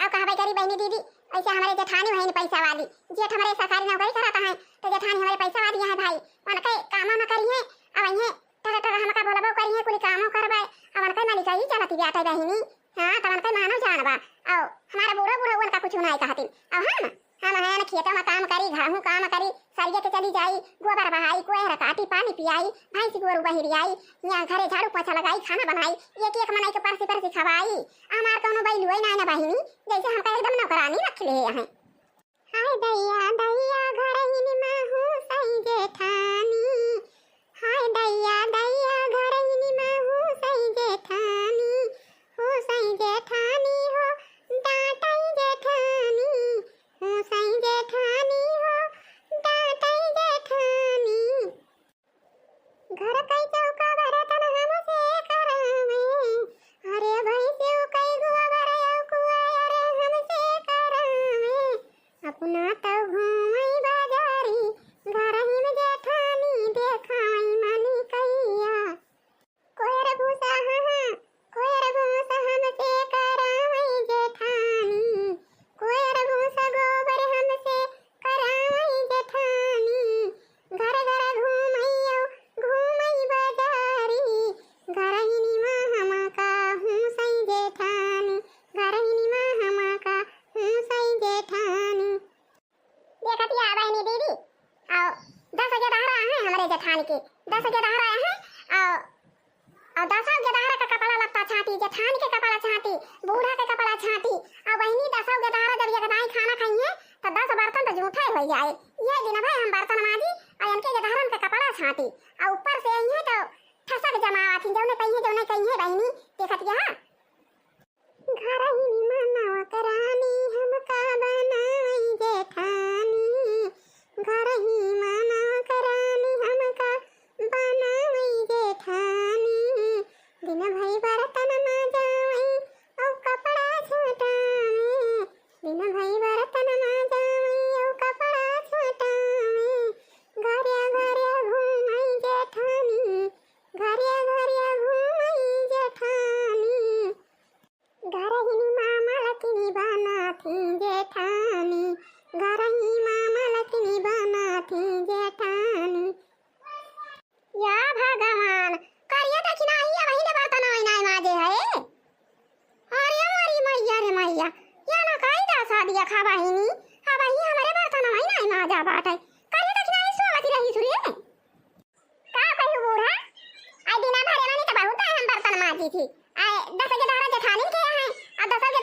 अब कहा भाई गरीब बहनी दीदी ऐसे हमारे जेठानी है पैसा वाली, जेठ हमारे सरकारी नौकरी कराता है तो जेठानी हमारे पैसा वाली है भाई, मन के काम न करिए अब ये टका टका हम का बोलबो करिए कुल कामो करबे अब मन के मालिक ही चलती बेटा बहनी। हां तमन के मानो जानबा और हमारा बूढ़ा बूढ़ा वन का कुछ नहीं कहती अब हम है न खेत में काम करी घरहू काम करी सरिये के चली जाई गोबर बहाई कोहरा काटी पानी पियाई भैंस गोरू बहिरी आई यहाँ घरे झाड़ू पोछा लगाई खाना बनाई एक एक मनाई के परसी परसी खवाई हमार कोनो बैल हुई ना बहिनी जैसे हमका एकदम नौकरानी रख ले है। हाय दैया दैया घरहिनी में हूँ सही जेठानी, हाय दैया दैया घरहिनी में हूँ सही जेठानी, हो सही जेठानी हो डांटई जेठानी, हो सही जेठानी हो डांटई जेठानी। घर कई चौका बर्तन हमसे करावे अरे भाई से कई गुआ भरया कुआ अरे हमसे करावे अपना तो घूमई बाजारी घरही में जेठानी देखाई मनी कैया कोयर भूसा कोयर भूसा हमसे करावई जेठानी, कोयर भूसा गोबर हमसे करावई जेठानी, घर घर घूमई बाजारी घरहिनी में हमका हूँ सही जेठानी, घरहिनी में हमका हूँ सही जेठानी। देखती आ बहनी दीदी और 10 गेदहरा है हमारे जेठानी के 10 गेदहरा है और 10 गेदहरा का कपड़ा लगता छाती जेठानी के कपड़ा छाती बूढ़ा के कपड़ा छाती और बहनी 10 गेदहरा जब एकदाई खाना खाइए तो 10 बर्तन तो जूठे हो जाए ये दिन भाई हम बर्तन माजी और इनके गेदहरन के कपड़ा छाती और ऊपर से आई है तो ठसक जमावा थी जौने कहिए बहनी देखती है। घरहिनी में नौकरानी हमका बनाई जेठानी, घरही में नौकरानी हमका बनाई जेठानी, दिन भई बर्तन माजाई और कपड़ा छटावे, दिन भई बर्तन माजाई और कपड़ा छटावे, घरे घरे घूमई जेठानी, घरे घरे घूमई जेठानी, घरहिनी मामा लक्ष्मी बनाती जेठानी, घरही मामा लक्ष्मी बनाती जेठानी। या भगवान करिया दक्षिणा ही वही ले बर्तन होई नहीं माजे है अरे हमारी मैया रे मैया या ना काई दा शादिया खावाहिनी खावाही हमारे बर्तन होई नहीं माजा बाटे करिया दक्षिणा ही सोवती रही सुरिए का कहू बूढ़ा आई दिना भरे मानी तो बहुत हम बर्तन माजी थी